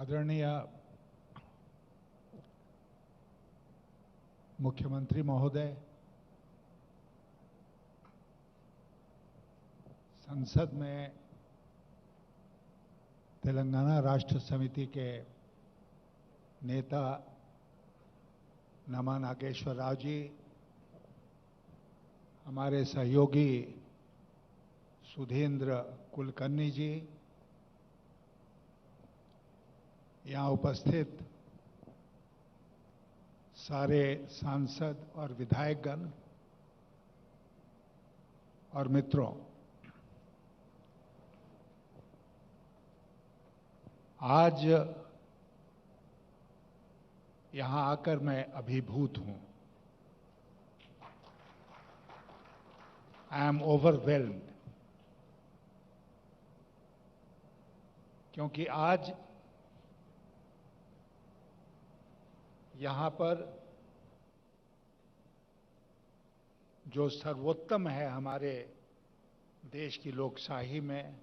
आदरणीय मुख्यमंत्री महोदय, संसद में तेलंगाना राष्ट्र समिति के नेता नमा नागेश्वर राव जी, हमारे सहयोगी सुधींद्र कुलकर्णी जी, यहाँ उपस्थित सारे सांसद और विधायकगण और मित्रों, आज यहाँ आकर मैं अभिभूत हूँ। आई एम ओवरवेल्म्ड, क्योंकि आज यहाँ पर जो सर्वोत्तम है हमारे देश की लोकशाही में,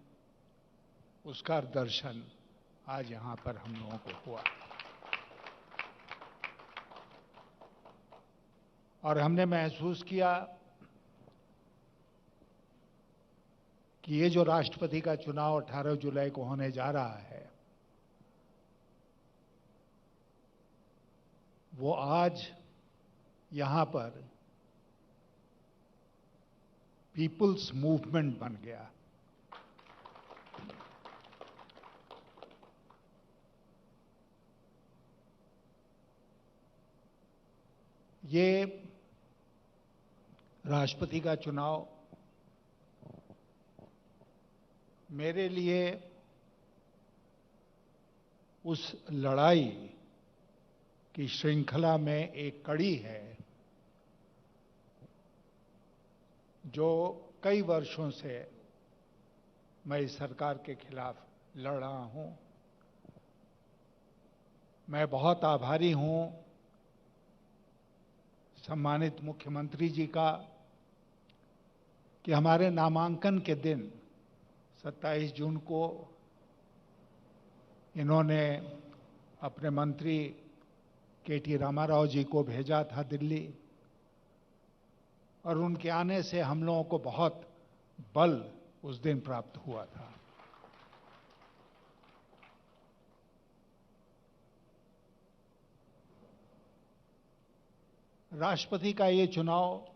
उसका दर्शन आज यहाँ पर हम लोगों को हुआ और हमने महसूस किया कि ये जो राष्ट्रपति का चुनाव 18 जुलाई को होने जा रहा है, वो आज यहाँ पर पीपुल्स मूवमेंट बन गया। ये राष्ट्रपति का चुनाव मेरे लिए उस लड़ाई की श्रृंखला में एक कड़ी है जो कई वर्षों से मैं इस सरकार के खिलाफ लड़ रहा हूं। मैं बहुत आभारी हूं सम्मानित मुख्यमंत्री जी का कि हमारे नामांकन के दिन 27 जून को इन्होंने अपने मंत्री के.टी. रामाराव जी को भेजा था दिल्ली, और उनके आने से हम लोगों को बहुत बल उस दिन प्राप्त हुआ था। राष्ट्रपति का ये चुनाव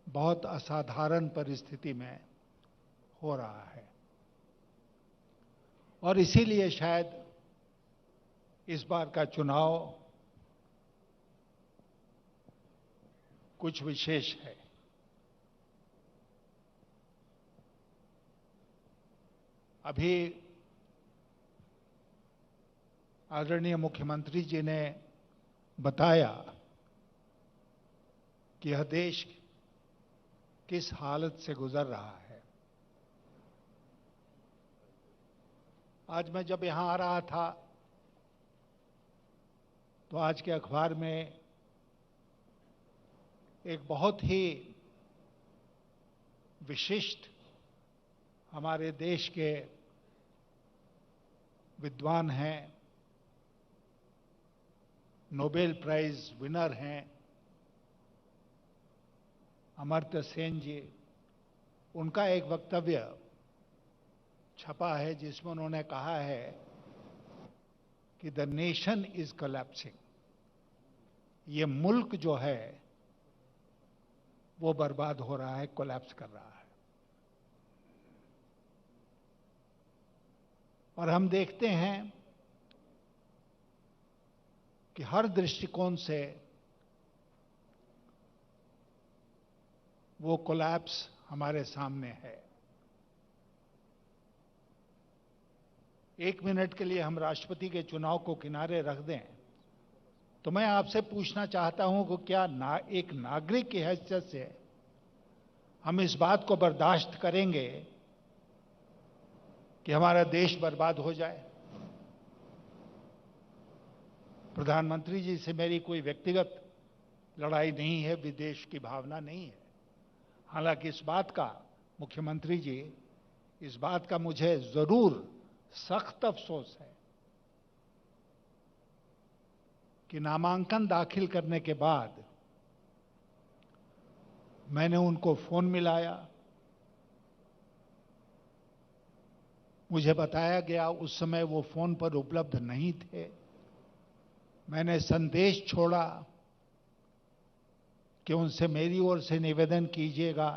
बहुत असाधारण परिस्थिति में हो रहा है और इसीलिए शायद इस बार का चुनाव कुछ विशेष है। अभी आदरणीय मुख्यमंत्री जी ने बताया कि यह देश किस हालत से गुजर रहा है। आज मैं जब यहां आ रहा था तो आज के अखबार में एक बहुत ही विशिष्ट हमारे देश के विद्वान हैं, नोबेल प्राइज विनर हैं अमर्त्य सेन जी, उनका एक वक्तव्य छपा है जिसमें उन्होंने कहा है कि द नेशन इज कोलैप्सिंग। ये मुल्क जो है वो बर्बाद हो रहा है, कोलैप्स कर रहा है। और हम देखते हैं कि हर दृष्टिकोण से वो कोलैप्स हमारे सामने है। एक मिनट के लिए हम राष्ट्रपति के चुनाव को किनारे रख दें तो मैं आपसे पूछना चाहता हूं कि क्या एक नागरिक की हैसियत से हम इस बात को बर्दाश्त करेंगे कि हमारा देश बर्बाद हो जाए? प्रधानमंत्री जी से मेरी कोई व्यक्तिगत लड़ाई नहीं है, विदेश की भावना नहीं है। हालांकि इस बात का मुख्यमंत्री जी इस बात का मुझे जरूर सख्त अफसोस है कि नामांकन दाखिल करने के बाद मैंने उनको फोन मिलाया। मुझे बताया गया उस समय वो फोन पर उपलब्ध नहीं थे। मैंने संदेश छोड़ा कि उनसे मेरी ओर से निवेदन कीजिएगा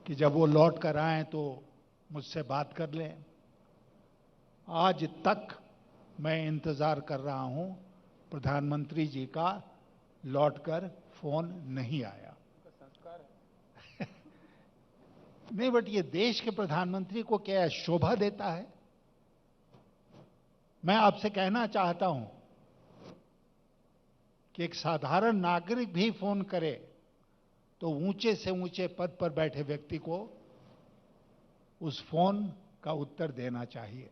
कि जब वो लौट कर आएं तो मुझसे बात कर लें। आज तक मैं इंतजार कर रहा हूं, प्रधानमंत्री जी का लौटकर फोन नहीं आया। संस्कार है। नहीं, बट ये देश के प्रधानमंत्री को क्या शोभा देता है? मैं आपसे कहना चाहता हूं कि एक साधारण नागरिक भी फोन करे तो ऊंचे से ऊंचे पद पर बैठे व्यक्ति को उस फोन का उत्तर देना चाहिए।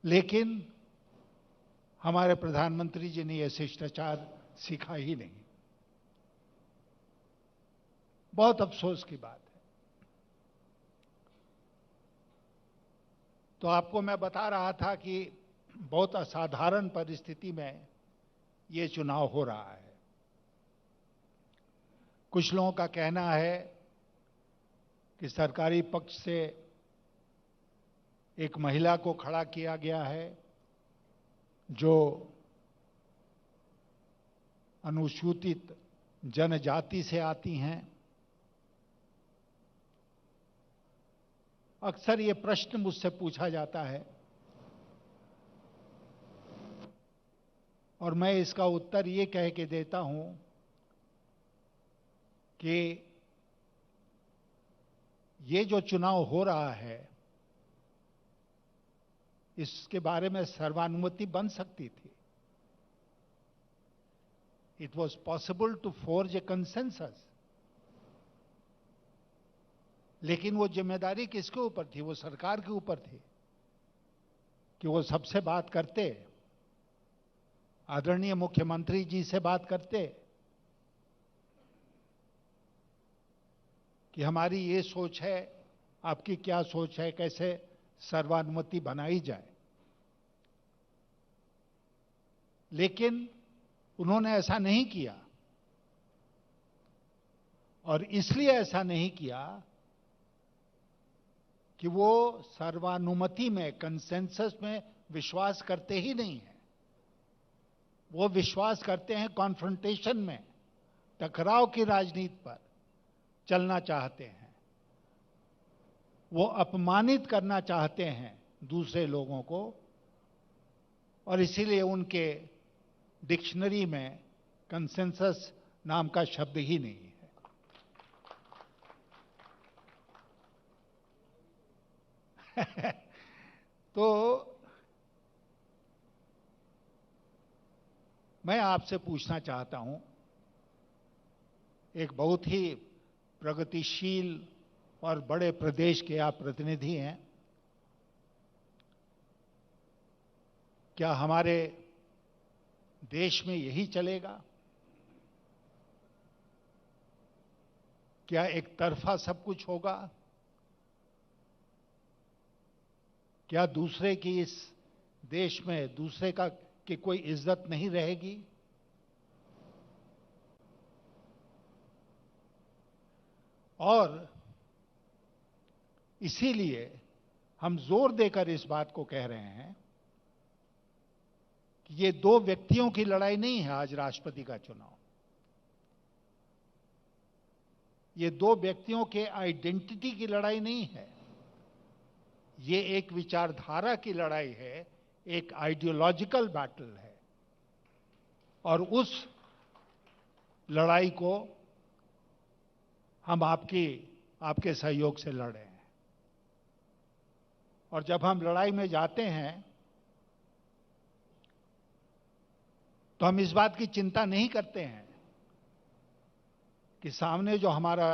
लेकिन हमारे प्रधानमंत्री जी ने यह शिष्टाचार सीखा ही नहीं। बहुत अफसोस की बात है। तो आपको मैं बता रहा था कि बहुत असाधारण परिस्थिति में ये चुनाव हो रहा है। कुछ लोगों का कहना है कि सरकारी पक्ष से एक महिला को खड़ा किया गया है जो अनुसूचित जनजाति से आती हैं। अक्सर ये प्रश्न मुझसे पूछा जाता है और मैं इसका उत्तर ये कह के देता हूं कि ये जो चुनाव हो रहा है इसके बारे में सर्वानुमति बन सकती थी। It was possible to forge a consensus. लेकिन वो जिम्मेदारी किसके ऊपर थी? वो सरकार के ऊपर थी कि वो सबसे बात करते, आदरणीय मुख्यमंत्री जी से बात करते कि हमारी ये सोच है, आपकी क्या सोच है, कैसे सर्वानुमति बनाई जाए। लेकिन उन्होंने ऐसा नहीं किया और इसलिए ऐसा नहीं किया कि वो सर्वानुमति में, कंसेंसस में विश्वास करते ही नहीं है। वो विश्वास करते हैं कॉन्फ्रंटेशन में, टकराव की राजनीति पर चलना चाहते हैं। वो अपमानित करना चाहते हैं दूसरे लोगों को और इसीलिए उनके डिक्शनरी में कंसेंसस नाम का शब्द ही नहीं है। तो मैं आपसे पूछना चाहता हूं, एक बहुत ही प्रगतिशील और बड़े प्रदेश के आप प्रतिनिधि हैं, क्या हमारे देश में यही चलेगा? क्या एक तरफा सब कुछ होगा? क्या दूसरे की इस देश में दूसरे का की कोई इज्जत नहीं रहेगी? और इसीलिए हम जोर देकर इस बात को कह रहे हैं कि ये दो व्यक्तियों की लड़ाई नहीं है आज राष्ट्रपति का चुनाव। ये दो व्यक्तियों के आइडेंटिटी की लड़ाई नहीं है। ये एक विचारधारा की लड़ाई है, एक आइडियोलॉजिकल बैटल है और उस लड़ाई को हम आपके सहयोग से लड़ रहे हैं। और जब हम लड़ाई में जाते हैं तो हम इस बात की चिंता नहीं करते हैं कि सामने जो हमारा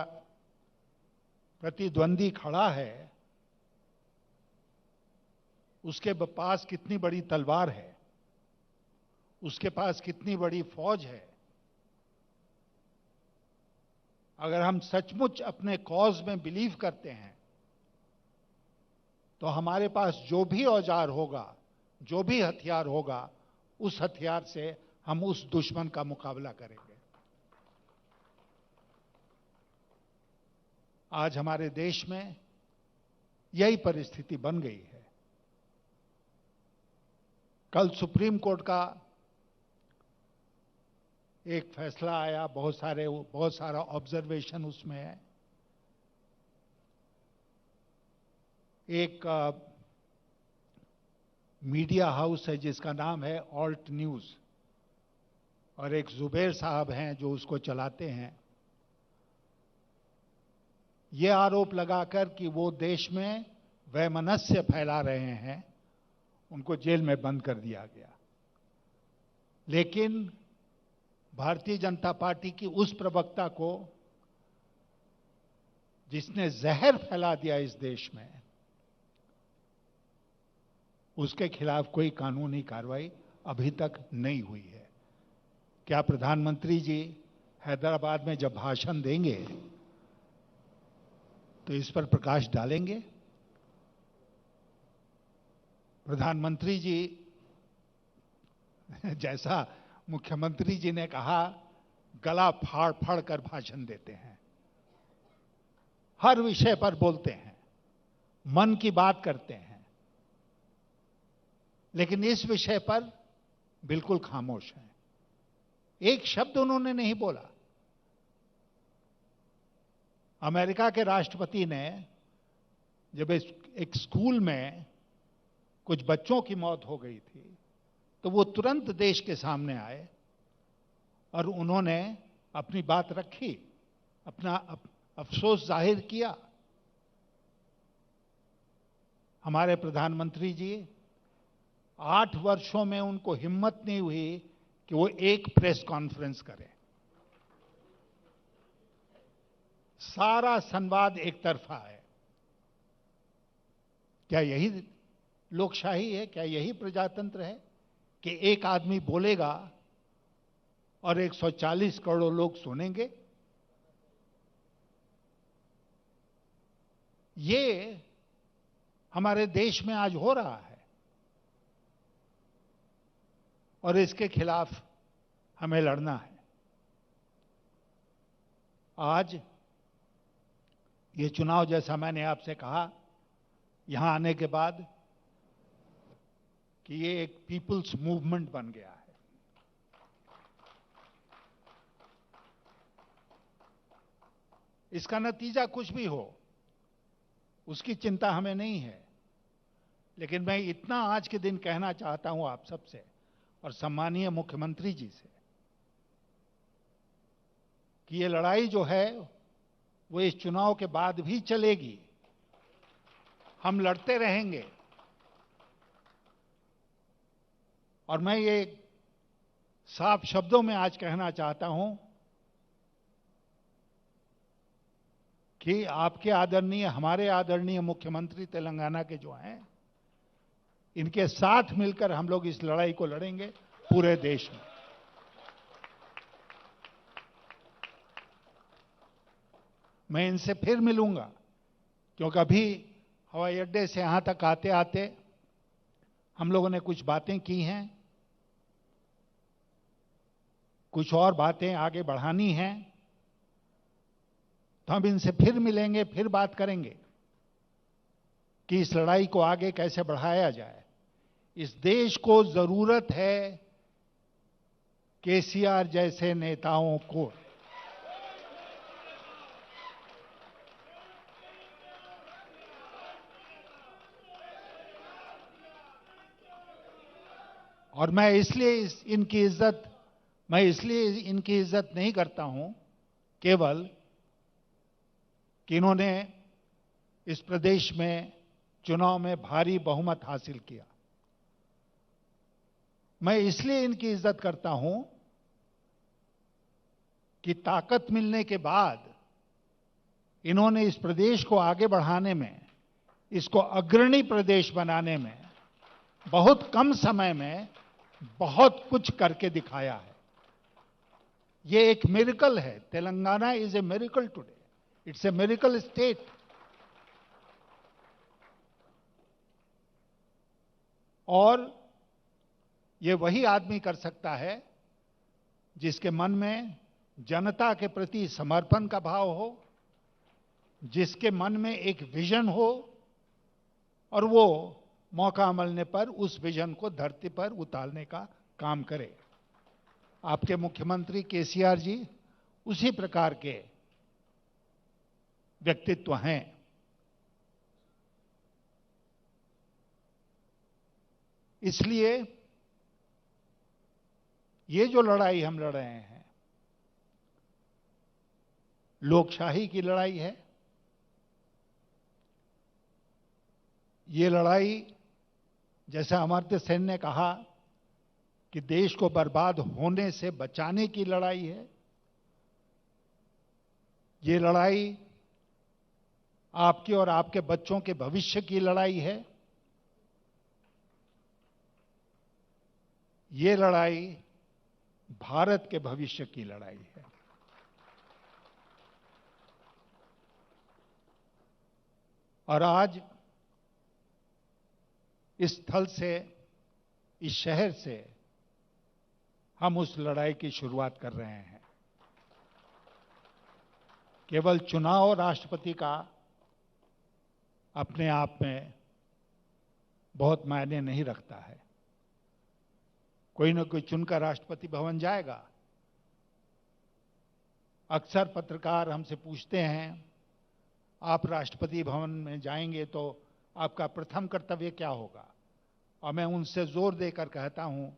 प्रतिद्वंदी खड़ा है उसके पास कितनी बड़ी तलवार है, उसके पास कितनी बड़ी फौज है। अगर हम सचमुच अपने कॉज में बिलीव करते हैं तो हमारे पास जो भी औजार होगा, जो भी हथियार होगा, उस हथियार से हम उस दुश्मन का मुकाबला करेंगे। आज हमारे देश में यही परिस्थिति बन गई है। कल सुप्रीम कोर्ट का एक फैसला आया, बहुत सारा ऑब्जर्वेशन उसमें है। एक मीडिया हाउस है जिसका नाम है ऑल्ट न्यूज, और एक जुबैर साहब हैं जो उसको चलाते हैं। ये आरोप लगाकर कि वो देश में वैमनस्य फैला रहे हैं, उनको जेल में बंद कर दिया गया। लेकिन भारतीय जनता पार्टी की उस प्रवक्ता को, जिसने जहर फैला दिया इस देश में, उसके खिलाफ कोई कानूनी कार्रवाई अभी तक नहीं हुई है। क्या प्रधानमंत्री जी हैदराबाद में जब भाषण देंगे तो इस पर प्रकाश डालेंगे? प्रधानमंत्री जी जैसा मुख्यमंत्री जी ने कहा, गला फाड़ फाड़ कर भाषण देते हैं, हर विषय पर बोलते हैं, मन की बात करते हैं, लेकिन इस विषय पर बिल्कुल खामोश हैं। एक शब्द उन्होंने नहीं बोला। अमेरिका के राष्ट्रपति ने जब एक स्कूल में कुछ बच्चों की मौत हो गई थी तो वो तुरंत देश के सामने आए और उन्होंने अपनी बात रखी, अपना अफसोस जाहिर किया। हमारे प्रधानमंत्री जी 8 वर्षों में उनको हिम्मत नहीं हुई कि वो एक प्रेस कॉन्फ्रेंस करें। सारा संवाद एक तरफा है। क्या यही लोकशाही है? क्या यही प्रजातंत्र है कि एक आदमी बोलेगा और 140 करोड़ लोग सुनेंगे? ये हमारे देश में आज हो रहा है और इसके खिलाफ हमें लड़ना है। आज ये चुनाव, जैसा मैंने आपसे कहा यहां आने के बाद, कि ये एक पीपुल्स मूवमेंट बन गया है। इसका नतीजा कुछ भी हो, उसकी चिंता हमें नहीं है, लेकिन मैं इतना आज के दिन कहना चाहता हूं आप सबसे और सम्मानीय मुख्यमंत्री जी से कि ये लड़ाई जो है वो इस चुनाव के बाद भी चलेगी। हम लड़ते रहेंगे। और मैं ये साफ शब्दों में आज कहना चाहता हूं कि आपके आदरणीय, हमारे आदरणीय मुख्यमंत्री तेलंगाना के जो हैं, इनके साथ मिलकर हम लोग इस लड़ाई को लड़ेंगे पूरे देश में। मैं इनसे फिर मिलूंगा, क्योंकि अभी हवाई अड्डे से यहां तक आते आते हम लोगों ने कुछ बातें की हैं, कुछ और बातें आगे बढ़ानी हैं, तो हम इनसे फिर मिलेंगे, फिर बात करेंगे कि इस लड़ाई को आगे कैसे बढ़ाया जाए। इस देश को जरूरत है केसीआर जैसे नेताओं को। और मैं इसलिए इनकी इज्जत नहीं करता हूं केवल कि इन्होंने इस प्रदेश में चुनाव में भारी बहुमत हासिल किया। मैं इसलिए इनकी इज्जत करता हूं कि ताकत मिलने के बाद इन्होंने इस प्रदेश को आगे बढ़ाने में, इसको अग्रणी प्रदेश बनाने में बहुत कम समय में बहुत कुछ करके दिखाया है। ये एक मिरेकल है। Telangana is a miracle today, it's a miracle state. और ये वही आदमी कर सकता है जिसके मन में जनता के प्रति समर्पण का भाव हो, जिसके मन में एक विजन हो और वो मौका मिलने पर उस विजन को धरती पर उतारने का काम करे। आपके मुख्यमंत्री केसीआर जी उसी प्रकार के व्यक्तित्व हैं। इसलिए ये जो लड़ाई हम लड़ रहे हैं, लोकशाही की लड़ाई है। ये लड़ाई, जैसा अमर्त्य सेन ने कहा, कि देश को बर्बाद होने से बचाने की लड़ाई है। ये लड़ाई आपके और आपके बच्चों के भविष्य की लड़ाई है। ये लड़ाई भारत के भविष्य की लड़ाई है। और आज इस स्थल से, इस शहर से हम उस लड़ाई की शुरुआत कर रहे हैं। केवल चुनाव राष्ट्रपति का अपने आप में बहुत मायने नहीं रखता है। कोई न कोई चुनकर राष्ट्रपति भवन जाएगा। अक्सर पत्रकार हमसे पूछते हैं, आप राष्ट्रपति भवन में जाएंगे तो आपका प्रथम कर्तव्य क्या होगा? और मैं उनसे जोर देकर कहता हूं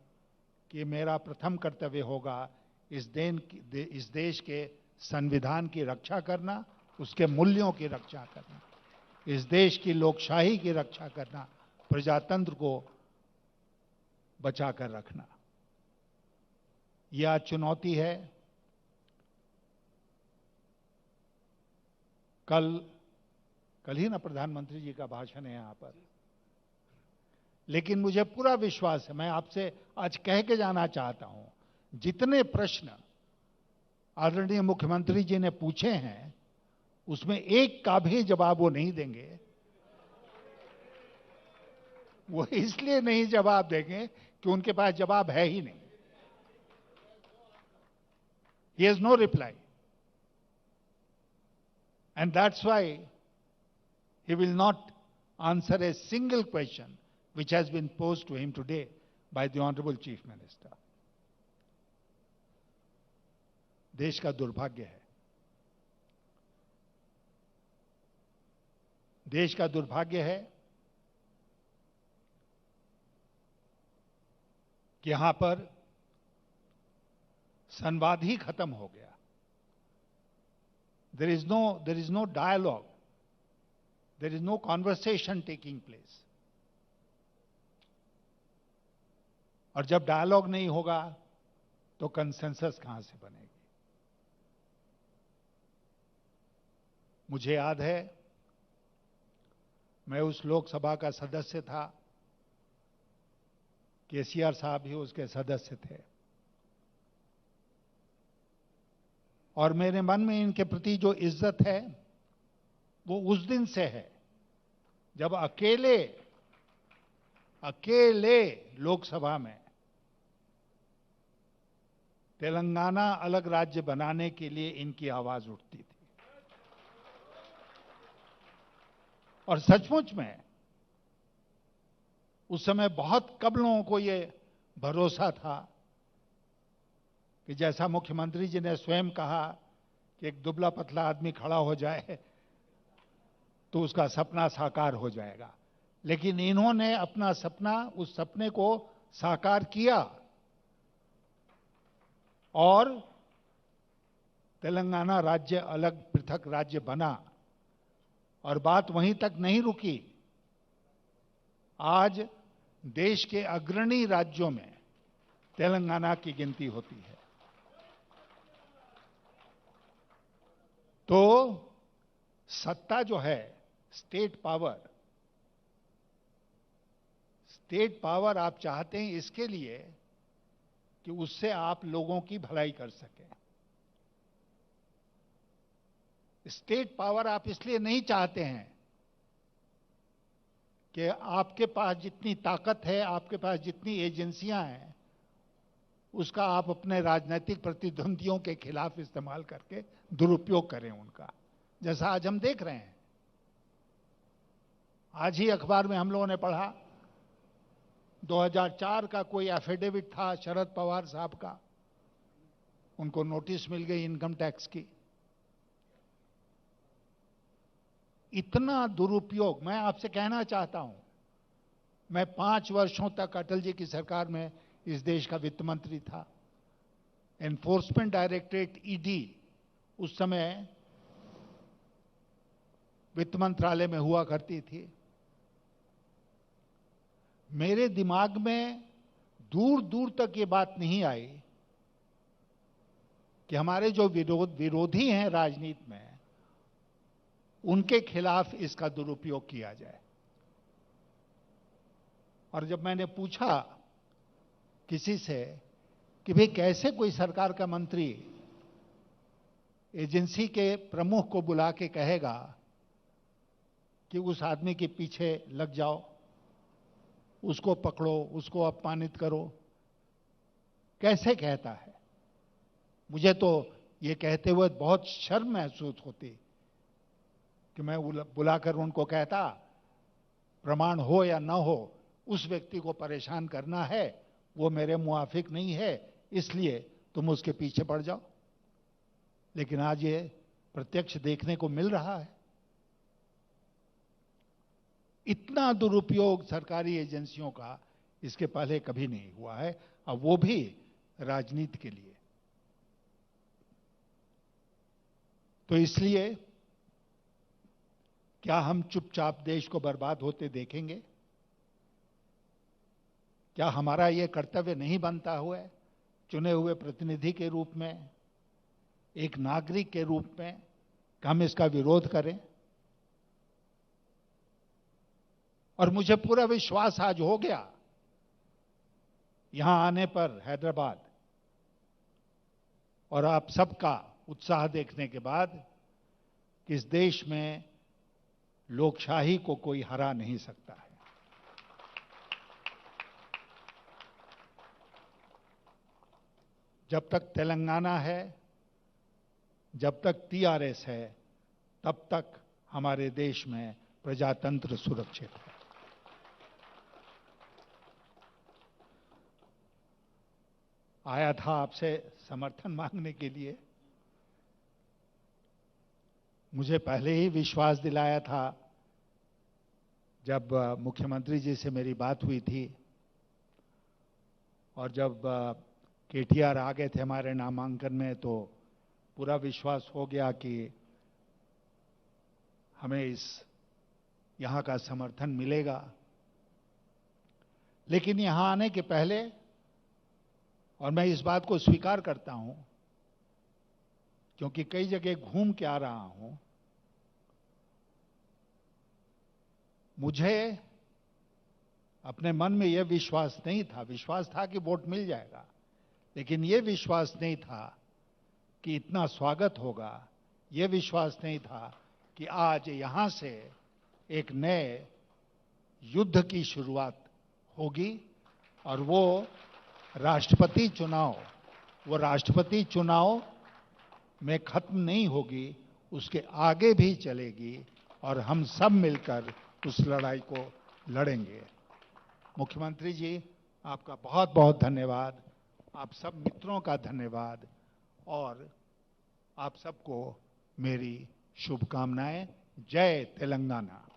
कि मेरा प्रथम कर्तव्य होगा इस देश के संविधान की रक्षा करना, उसके मूल्यों की रक्षा करना, इस देश की लोकशाही की रक्षा करना, प्रजातंत्र को बचाकर रखना। यह चुनौती है। कल ही ना प्रधानमंत्री जी का भाषण है यहां पर, लेकिन मुझे पूरा विश्वास है, मैं आपसे आज कह के जाना चाहता हूं, जितने प्रश्न आदरणीय मुख्यमंत्री जी ने पूछे हैं उसमें एक का भी जवाब वो नहीं देंगे। वो इसलिए नहीं जवाब देंगे कि उनके पास जवाब है ही नहीं। He has no reply. And that's why he will not answer a single question which has been posed to him today by the Honorable Chief Minister. देश का दुर्भाग्य है, देश का दुर्भाग्य है कि यहां पर संवाद ही खत्म हो गया। There is no dialogue. There is no conversation taking place. और जब डायलॉग नहीं होगा तो कंसेंसस कहां से बनेगी? मुझे याद है, मैं उस लोकसभा का सदस्य था, केसीआर साहब भी उसके सदस्य थे, और मेरे मन में इनके प्रति जो इज्जत है वो उस दिन से है जब अकेले लोकसभा में तेलंगाना अलग राज्य बनाने के लिए इनकी आवाज उठती थी। और सचमुच में उस समय बहुत कम लोगों को ये भरोसा था कि जैसा मुख्यमंत्री जी ने स्वयं कहा कि एक दुबला पतला आदमी खड़ा हो जाए तो उसका सपना साकार हो जाएगा। लेकिन इन्होंने अपना सपना, उस सपने को साकार किया और तेलंगाना राज्य अलग पृथक राज्य बना। और बात वहीं तक नहीं रुकी। आज देश के अग्रणी राज्यों में तेलंगाना की गिनती होती है। तो सत्ता जो है, स्टेट पावर आप चाहते हैं इसके लिए कि उससे आप लोगों की भलाई कर सकें। स्टेट पावर आप इसलिए नहीं चाहते हैं कि आपके पास जितनी ताकत है, आपके पास जितनी एजेंसियां हैं, उसका आप अपने राजनीतिक प्रतिद्वंदियों के खिलाफ इस्तेमाल करके दुरुपयोग करें उनका, जैसा आज हम देख रहे हैं। आज ही अखबार में हम लोगों ने पढ़ा 2004 का कोई एफिडेविट था शरद पवार साहब का, उनको नोटिस मिल गई इनकम टैक्स की। इतना दुरुपयोग, मैं आपसे कहना चाहता हूं, मैं 5 वर्षों तक अटल जी की सरकार में इस देश का वित्त मंत्री था। एनफोर्समेंट डायरेक्टरेट ईडी उस समय वित्त मंत्रालय में हुआ करती थी। मेरे दिमाग में दूर दूर तक ये बात नहीं आई कि हमारे जो विरोधी हैं राजनीति में, उनके खिलाफ इसका दुरुपयोग किया जाए। और जब मैंने पूछा किसी से कि भाई कैसे कोई सरकार का मंत्री एजेंसी के प्रमुख को बुला के कहेगा कि उस आदमी के पीछे लग जाओ, उसको पकड़ो, उसको अपमानित करो, कैसे कहता है? मुझे तो ये कहते हुए बहुत शर्म महसूस होती कि मैं बुलाकर उनको कहता, प्रमाण हो या ना हो, उस व्यक्ति को परेशान करना है, वो मेरे मुआफिक नहीं है, इसलिए तुम उसके पीछे पड़ जाओ। लेकिन आज ये प्रत्यक्ष देखने को मिल रहा है। इतना दुरुपयोग सरकारी एजेंसियों का इसके पहले कभी नहीं हुआ है, और वो भी राजनीति के लिए। तो इसलिए क्या हम चुपचाप देश को बर्बाद होते देखेंगे? क्या हमारा यह कर्तव्य नहीं बनता हुआ है, चुने हुए प्रतिनिधि के रूप में, एक नागरिक के रूप में, कि हम इसका विरोध करें? और मुझे पूरा विश्वास आज हो गया यहां आने पर हैदराबाद, और आप सबका उत्साह देखने के बाद, कि इस देश में लोकशाही को कोई हरा नहीं सकता है। जब तक तेलंगाना है, जब तक टीआरएस है, तब तक हमारे देश में प्रजातंत्र सुरक्षित है। आया था आपसे समर्थन मांगने के लिए। मुझे पहले ही विश्वास दिलाया था जब मुख्यमंत्री जी से मेरी बात हुई थी, और जब केटीआर आ गए थे हमारे नामांकन में, तो पूरा विश्वास हो गया कि हमें यहां का समर्थन मिलेगा। लेकिन यहां आने के पहले, और मैं इस बात को स्वीकार करता हूं क्योंकि कई जगह घूम के आ रहा हूं, मुझे अपने मन में यह विश्वास नहीं था, विश्वास था कि वोट मिल जाएगा, लेकिन यह विश्वास नहीं था कि इतना स्वागत होगा, यह विश्वास नहीं था कि आज यहां से एक नए युद्ध की शुरुआत होगी, और वो राष्ट्रपति चुनाव में खत्म नहीं होगी, उसके आगे भी चलेगी, और हम सब मिलकर उस लड़ाई को लड़ेंगे। मुख्यमंत्री जी, आपका बहुत बहुत धन्यवाद, आप सब मित्रों का धन्यवाद, और आप सबको मेरी शुभकामनाएं। जय तेलंगाना।